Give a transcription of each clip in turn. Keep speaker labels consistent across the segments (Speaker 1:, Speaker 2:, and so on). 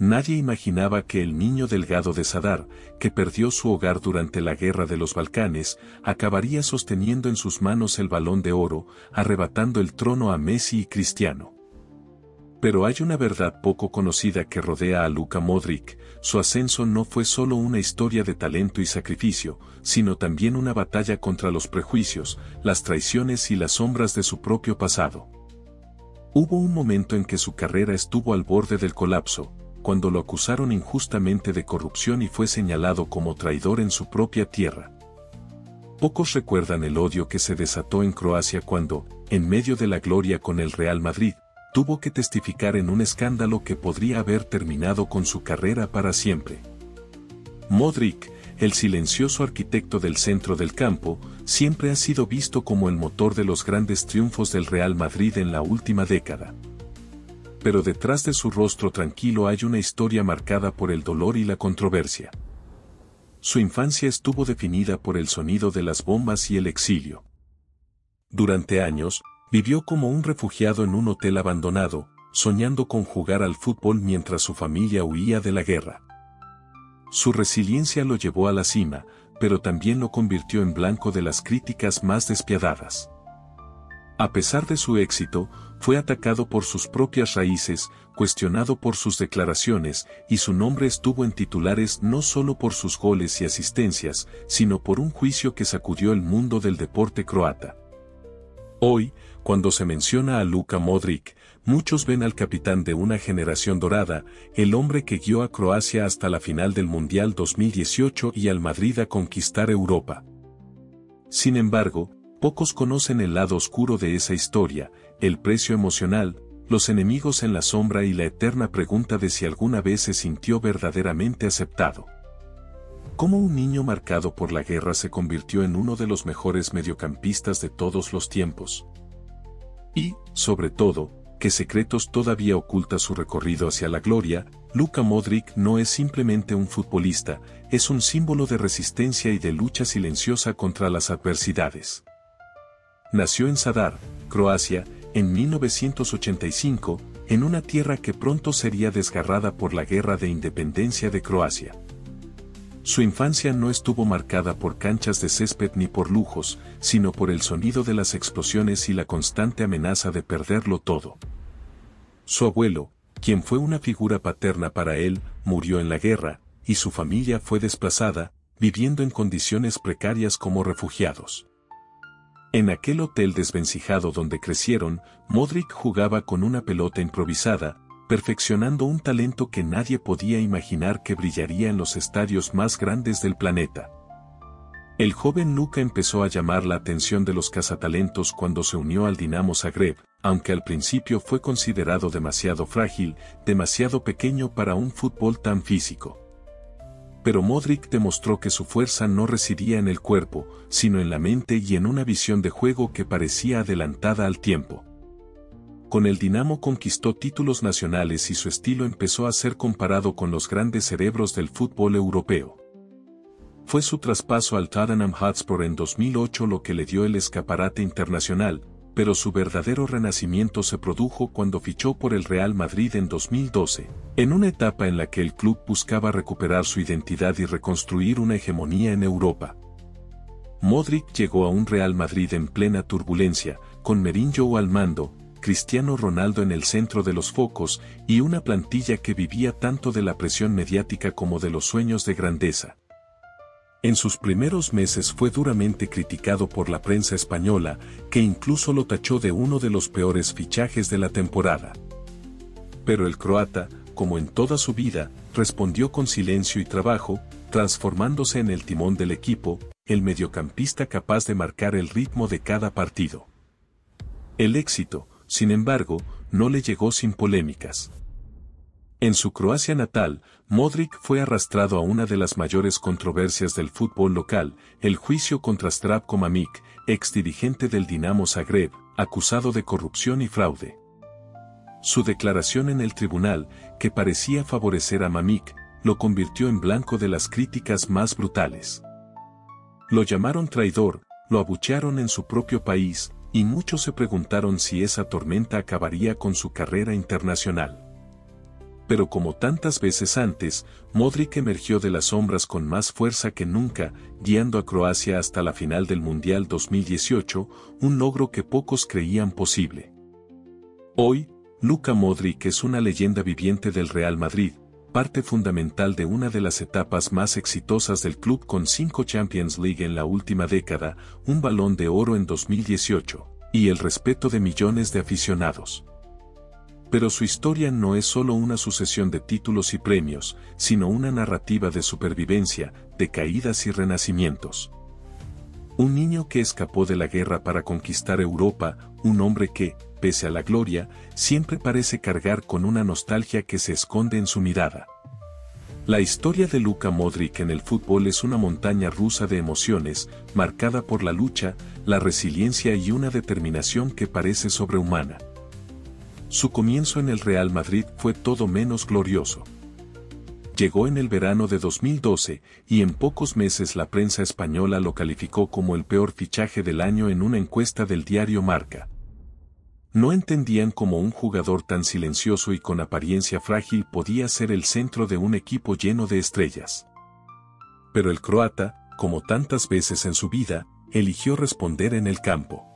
Speaker 1: Nadie imaginaba que el niño delgado de Zadar, que perdió su hogar durante la Guerra de los Balcanes, acabaría sosteniendo en sus manos el Balón de Oro, arrebatando el trono a Messi y Cristiano. Pero hay una verdad poco conocida que rodea a Luka Modric: su ascenso no fue solo una historia de talento y sacrificio, sino también una batalla contra los prejuicios, las traiciones y las sombras de su propio pasado. Hubo un momento en que su carrera estuvo al borde del colapso, cuando lo acusaron injustamente de corrupción y fue señalado como traidor en su propia tierra. Pocos recuerdan el odio que se desató en Croacia cuando, en medio de la gloria con el Real Madrid, tuvo que testificar en un escándalo que podría haber terminado con su carrera para siempre. Modric, el silencioso arquitecto del centro del campo, siempre ha sido visto como el motor de los grandes triunfos del Real Madrid en la última década. Pero detrás de su rostro tranquilo hay una historia marcada por el dolor y la controversia. Su infancia estuvo definida por el sonido de las bombas y el exilio. Durante años, vivió como un refugiado en un hotel abandonado, soñando con jugar al fútbol mientras su familia huía de la guerra. Su resiliencia lo llevó a la cima, pero también lo convirtió en blanco de las críticas más despiadadas. A pesar de su éxito, fue atacado por sus propias raíces, cuestionado por sus declaraciones, y su nombre estuvo en titulares no solo por sus goles y asistencias, sino por un juicio que sacudió el mundo del deporte croata. Hoy, cuando se menciona a Luka Modric, muchos ven al capitán de una generación dorada, el hombre que guió a Croacia hasta la final del Mundial 2018 y al Madrid a conquistar Europa. Sin embargo, pocos conocen el lado oscuro de esa historia, el precio emocional, los enemigos en la sombra y la eterna pregunta de si alguna vez se sintió verdaderamente aceptado. ¿Cómo un niño marcado por la guerra se convirtió en uno de los mejores mediocampistas de todos los tiempos? Y, sobre todo, ¿qué secretos todavía oculta su recorrido hacia la gloria? Luka Modric no es simplemente un futbolista, es un símbolo de resistencia y de lucha silenciosa contra las adversidades. Nació en Zadar, Croacia, en 1985, en una tierra que pronto sería desgarrada por la Guerra de Independencia de Croacia. Su infancia no estuvo marcada por canchas de césped ni por lujos, sino por el sonido de las explosiones y la constante amenaza de perderlo todo. Su abuelo, quien fue una figura paterna para él, murió en la guerra, y su familia fue desplazada, viviendo en condiciones precarias como refugiados. En aquel hotel desvencijado donde crecieron, Modric jugaba con una pelota improvisada, perfeccionando un talento que nadie podía imaginar que brillaría en los estadios más grandes del planeta. El joven Luka empezó a llamar la atención de los cazatalentos cuando se unió al Dinamo Zagreb, aunque al principio fue considerado demasiado frágil, demasiado pequeño para un fútbol tan físico. Pero Modric demostró que su fuerza no residía en el cuerpo, sino en la mente y en una visión de juego que parecía adelantada al tiempo. Con el Dinamo conquistó títulos nacionales y su estilo empezó a ser comparado con los grandes cerebros del fútbol europeo. Fue su traspaso al Tottenham Hotspur en 2008 lo que le dio el escaparate internacional, pero su verdadero renacimiento se produjo cuando fichó por el Real Madrid en 2012, en una etapa en la que el club buscaba recuperar su identidad y reconstruir una hegemonía en Europa. Modric llegó a un Real Madrid en plena turbulencia, con Mourinho al mando, Cristiano Ronaldo en el centro de los focos y una plantilla que vivía tanto de la presión mediática como de los sueños de grandeza. En sus primeros meses fue duramente criticado por la prensa española, que incluso lo tachó de uno de los peores fichajes de la temporada. Pero el croata, como en toda su vida, respondió con silencio y trabajo, transformándose en el timón del equipo, el mediocampista capaz de marcar el ritmo de cada partido. El éxito, sin embargo, no le llegó sin polémicas. En su Croacia natal, Modric fue arrastrado a una de las mayores controversias del fútbol local, el juicio contra Zdravko Mamić, exdirigente del Dinamo Zagreb, acusado de corrupción y fraude. Su declaración en el tribunal, que parecía favorecer a Mamić, lo convirtió en blanco de las críticas más brutales. Lo llamaron traidor, lo abuchearon en su propio país, y muchos se preguntaron si esa tormenta acabaría con su carrera internacional. Pero como tantas veces antes, Modric emergió de las sombras con más fuerza que nunca, guiando a Croacia hasta la final del Mundial 2018, un logro que pocos creían posible. Hoy, Luka Modric es una leyenda viviente del Real Madrid, parte fundamental de una de las etapas más exitosas del club con 5 Champions League en la última década, un Balón de Oro en 2018, y el respeto de millones de aficionados. Pero su historia no es solo una sucesión de títulos y premios, sino una narrativa de supervivencia, de caídas y renacimientos. Un niño que escapó de la guerra para conquistar Europa, un hombre que, pese a la gloria, siempre parece cargar con una nostalgia que se esconde en su mirada. La historia de Luka Modric en el fútbol es una montaña rusa de emociones, marcada por la lucha, la resiliencia y una determinación que parece sobrehumana. Su comienzo en el Real Madrid fue todo menos glorioso. Llegó en el verano de 2012 y en pocos meses la prensa española lo calificó como el peor fichaje del año en una encuesta del diario Marca. No entendían cómo un jugador tan silencioso y con apariencia frágil podía ser el centro de un equipo lleno de estrellas. Pero el croata, como tantas veces en su vida, eligió responder en el campo.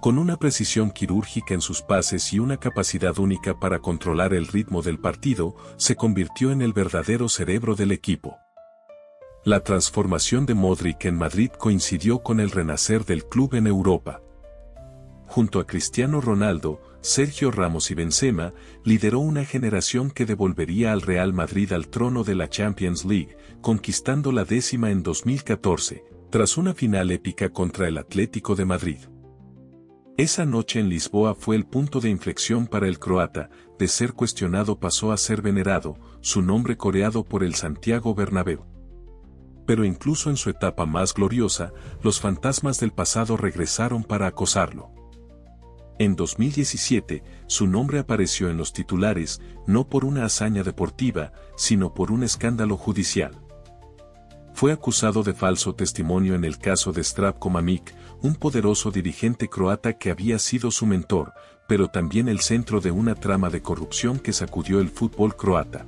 Speaker 1: Con una precisión quirúrgica en sus pases y una capacidad única para controlar el ritmo del partido, se convirtió en el verdadero cerebro del equipo. La transformación de Modric en Madrid coincidió con el renacer del club en Europa. Junto a Cristiano Ronaldo, Sergio Ramos y Benzema, lideró una generación que devolvería al Real Madrid al trono de la Champions League, conquistando la 10ª en 2014, tras una final épica contra el Atlético de Madrid. Esa noche en Lisboa fue el punto de inflexión para el croata, de ser cuestionado pasó a ser venerado, su nombre coreado por el Santiago Bernabéu. Pero incluso en su etapa más gloriosa, los fantasmas del pasado regresaron para acosarlo. En 2017, su nombre apareció en los titulares, no por una hazaña deportiva, sino por un escándalo judicial. Fue acusado de falso testimonio en el caso de Zdravko Mamić, un poderoso dirigente croata que había sido su mentor, pero también el centro de una trama de corrupción que sacudió el fútbol croata.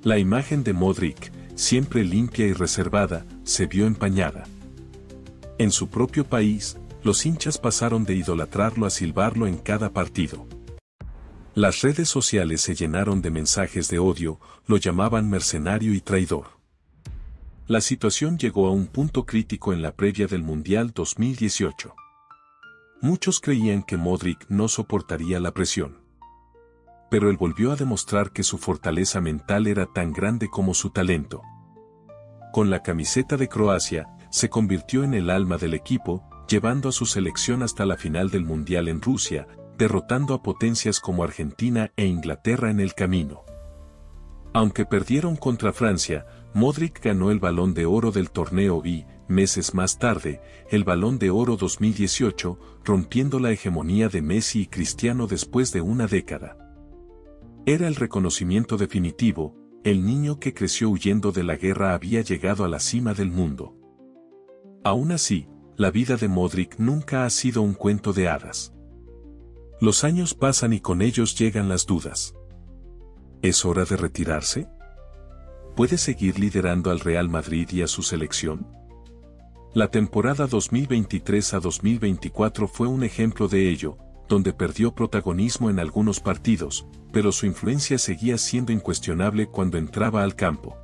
Speaker 1: La imagen de Modric, siempre limpia y reservada, se vio empañada. En su propio país, los hinchas pasaron de idolatrarlo a silbarlo en cada partido. Las redes sociales se llenaron de mensajes de odio, lo llamaban mercenario y traidor. La situación llegó a un punto crítico en la previa del Mundial 2018. Muchos creían que Modric no soportaría la presión. Pero él volvió a demostrar que su fortaleza mental era tan grande como su talento. Con la camiseta de Croacia, se convirtió en el alma del equipo, llevando a su selección hasta la final del Mundial en Rusia, derrotando a potencias como Argentina e Inglaterra en el camino. Aunque perdieron contra Francia, Modric ganó el Balón de Oro del torneo y, meses más tarde, el Balón de Oro 2018, rompiendo la hegemonía de Messi y Cristiano después de una década. Era el reconocimiento definitivo, el niño que creció huyendo de la guerra había llegado a la cima del mundo. Aún así, la vida de Modric nunca ha sido un cuento de hadas. Los años pasan y con ellos llegan las dudas. ¿Es hora de retirarse? ¿Puede seguir liderando al Real Madrid y a su selección? La temporada 2023 a 2024 fue un ejemplo de ello, donde perdió protagonismo en algunos partidos, pero su influencia seguía siendo incuestionable cuando entraba al campo.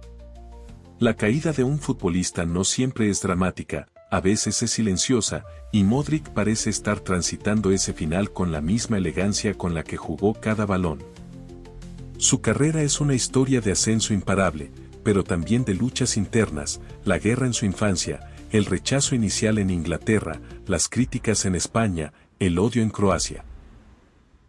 Speaker 1: La caída de un futbolista no siempre es dramática, a veces es silenciosa, y Modric parece estar transitando ese final con la misma elegancia con la que jugó cada balón. Su carrera es una historia de ascenso imparable, pero también de luchas internas, la guerra en su infancia, el rechazo inicial en Inglaterra, las críticas en España, el odio en Croacia.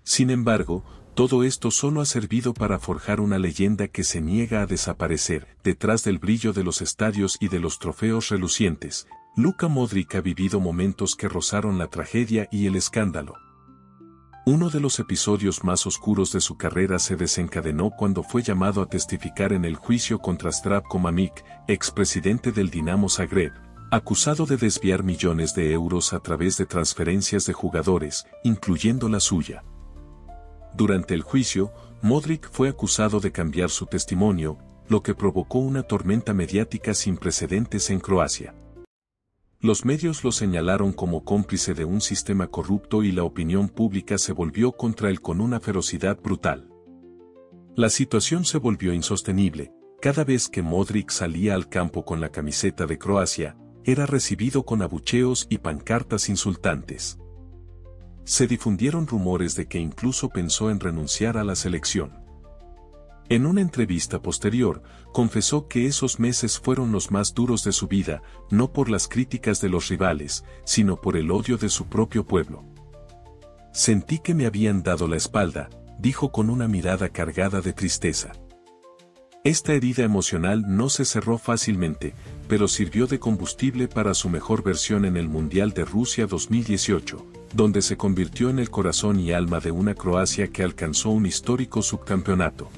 Speaker 1: Sin embargo, todo esto solo ha servido para forjar una leyenda que se niega a desaparecer. Detrás del brillo de los estadios y de los trofeos relucientes, Luka Modric ha vivido momentos que rozaron la tragedia y el escándalo. Uno de los episodios más oscuros de su carrera se desencadenó cuando fue llamado a testificar en el juicio contra Zdravko Mamić, expresidente del Dinamo Zagreb, acusado de desviar millones de euros a través de transferencias de jugadores, incluyendo la suya. Durante el juicio, Modric fue acusado de cambiar su testimonio, lo que provocó una tormenta mediática sin precedentes en Croacia. Los medios lo señalaron como cómplice de un sistema corrupto y la opinión pública se volvió contra él con una ferocidad brutal. La situación se volvió insostenible. Cada vez que Modric salía al campo con la camiseta de Croacia, era recibido con abucheos y pancartas insultantes. Se difundieron rumores de que incluso pensó en renunciar a la selección. En una entrevista posterior, confesó que esos meses fueron los más duros de su vida, no por las críticas de los rivales, sino por el odio de su propio pueblo. Sentí que me habían dado la espalda, dijo con una mirada cargada de tristeza. Esta herida emocional no se cerró fácilmente, pero sirvió de combustible para su mejor versión en el Mundial de Rusia 2018, donde se convirtió en el corazón y alma de una Croacia que alcanzó un histórico subcampeonato.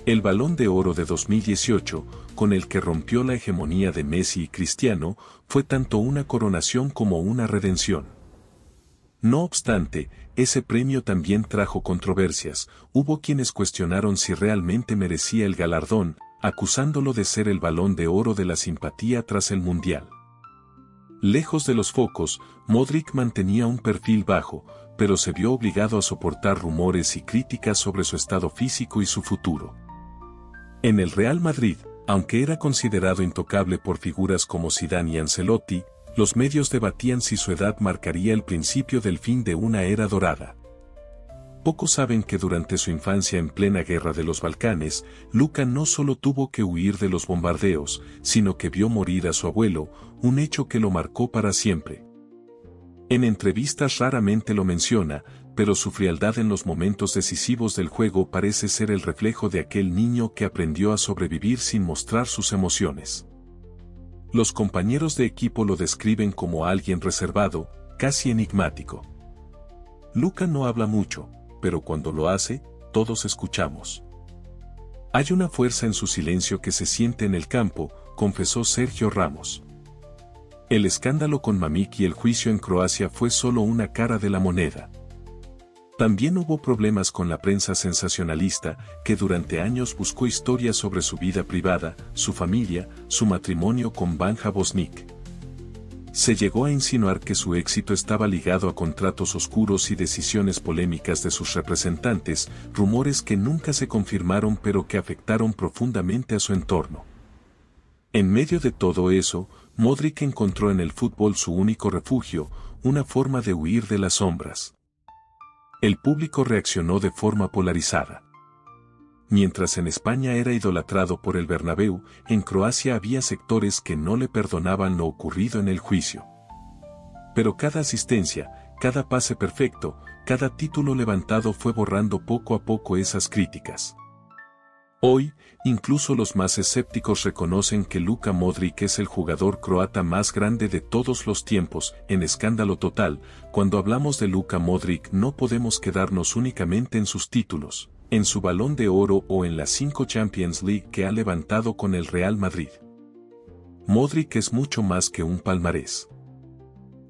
Speaker 1: El Balón de Oro de 2018, con el que rompió la hegemonía de Messi y Cristiano, fue tanto una coronación como una redención. No obstante, ese premio también trajo controversias. Hubo quienes cuestionaron si realmente merecía el galardón, acusándolo de ser el Balón de Oro de la simpatía tras el Mundial. Lejos de los focos, Modric mantenía un perfil bajo, pero se vio obligado a soportar rumores y críticas sobre su estado físico y su futuro. En el Real Madrid, aunque era considerado intocable por figuras como Zidane y Ancelotti, los medios debatían si su edad marcaría el principio del fin de una era dorada. Pocos saben que durante su infancia en plena guerra de los Balcanes, Luka no solo tuvo que huir de los bombardeos, sino que vio morir a su abuelo, un hecho que lo marcó para siempre. En entrevistas raramente lo menciona, pero su frialdad en los momentos decisivos del juego parece ser el reflejo de aquel niño que aprendió a sobrevivir sin mostrar sus emociones. Los compañeros de equipo lo describen como alguien reservado, casi enigmático. Luka no habla mucho, pero cuando lo hace, todos escuchamos. Hay una fuerza en su silencio que se siente en el campo, confesó Sergio Ramos. El escándalo con Mamić y el juicio en Croacia fue solo una cara de la moneda. También hubo problemas con la prensa sensacionalista, que durante años buscó historias sobre su vida privada, su familia, su matrimonio con Banja Bosnić. Se llegó a insinuar que su éxito estaba ligado a contratos oscuros y decisiones polémicas de sus representantes, rumores que nunca se confirmaron pero que afectaron profundamente a su entorno. En medio de todo eso, Modric encontró en el fútbol su único refugio, una forma de huir de las sombras. El público reaccionó de forma polarizada. Mientras en España era idolatrado por el Bernabéu, en Croacia había sectores que no le perdonaban lo ocurrido en el juicio. Pero cada asistencia, cada pase perfecto, cada título levantado fue borrando poco a poco esas críticas. Hoy, incluso los más escépticos reconocen que Luka Modric es el jugador croata más grande de todos los tiempos. En Escándalo Total, cuando hablamos de Luka Modric no podemos quedarnos únicamente en sus títulos, en su Balón de Oro o en las 5 Champions League que ha levantado con el Real Madrid. Modric es mucho más que un palmarés.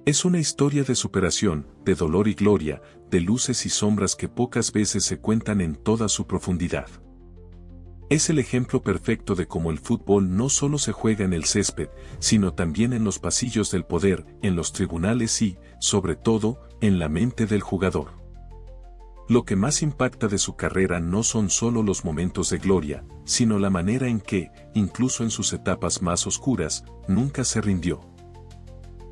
Speaker 1: Es una historia de superación, de dolor y gloria, de luces y sombras que pocas veces se cuentan en toda su profundidad. Es el ejemplo perfecto de cómo el fútbol no solo se juega en el césped, sino también en los pasillos del poder, en los tribunales y, sobre todo, en la mente del jugador. Lo que más impacta de su carrera no son solo los momentos de gloria, sino la manera en que, incluso en sus etapas más oscuras, nunca se rindió.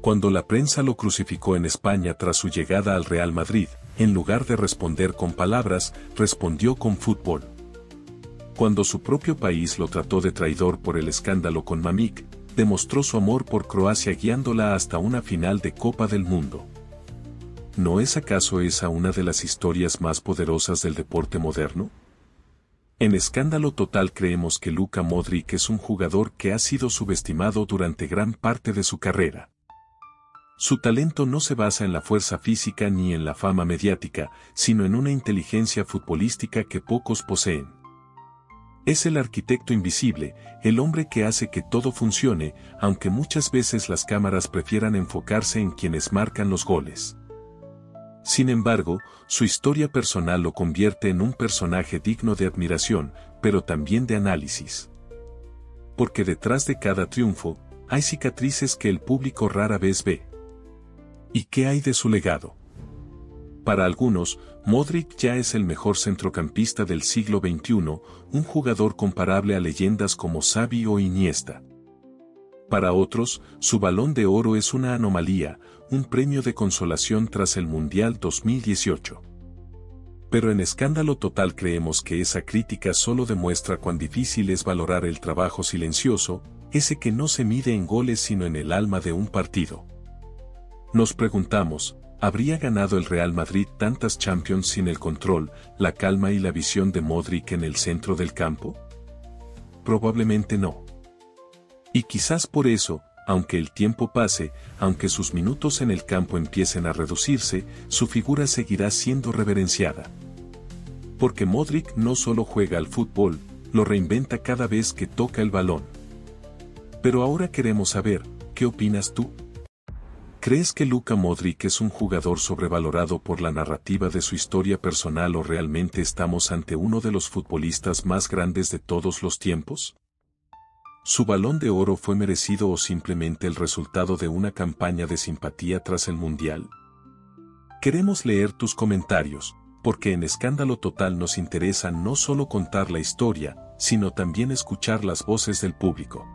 Speaker 1: Cuando la prensa lo crucificó en España tras su llegada al Real Madrid, en lugar de responder con palabras, respondió con fútbol. Cuando su propio país lo trató de traidor por el escándalo con Mamić, demostró su amor por Croacia guiándola hasta una final de Copa del Mundo. ¿No es acaso esa una de las historias más poderosas del deporte moderno? En Escándalo Total creemos que Luka Modric es un jugador que ha sido subestimado durante gran parte de su carrera. Su talento no se basa en la fuerza física ni en la fama mediática, sino en una inteligencia futbolística que pocos poseen. Es el arquitecto invisible, el hombre que hace que todo funcione, aunque muchas veces las cámaras prefieran enfocarse en quienes marcan los goles. Sin embargo, su historia personal lo convierte en un personaje digno de admiración, pero también de análisis. Porque detrás de cada triunfo, hay cicatrices que el público rara vez ve. ¿Y qué hay de su legado? Para algunos, Modric ya es el mejor centrocampista del siglo XXI, un jugador comparable a leyendas como Xavi o Iniesta. Para otros, su Balón de Oro es una anomalía, un premio de consolación tras el Mundial 2018. Pero en Escándalo Total creemos que esa crítica solo demuestra cuán difícil es valorar el trabajo silencioso, ese que no se mide en goles sino en el alma de un partido. Nos preguntamos, ¿habría ganado el Real Madrid tantas Champions sin el control, la calma y la visión de Modric en el centro del campo? Probablemente no. Y quizás por eso, aunque el tiempo pase, aunque sus minutos en el campo empiecen a reducirse, su figura seguirá siendo reverenciada. Porque Modric no solo juega al fútbol, lo reinventa cada vez que toca el balón. Pero ahora queremos saber, ¿qué opinas tú? ¿Crees que Luka Modric es un jugador sobrevalorado por la narrativa de su historia personal o realmente estamos ante uno de los futbolistas más grandes de todos los tiempos? ¿Su Balón de Oro fue merecido o simplemente el resultado de una campaña de simpatía tras el Mundial? Queremos leer tus comentarios, porque en Escándalo Total nos interesa no solo contar la historia, sino también escuchar las voces del público.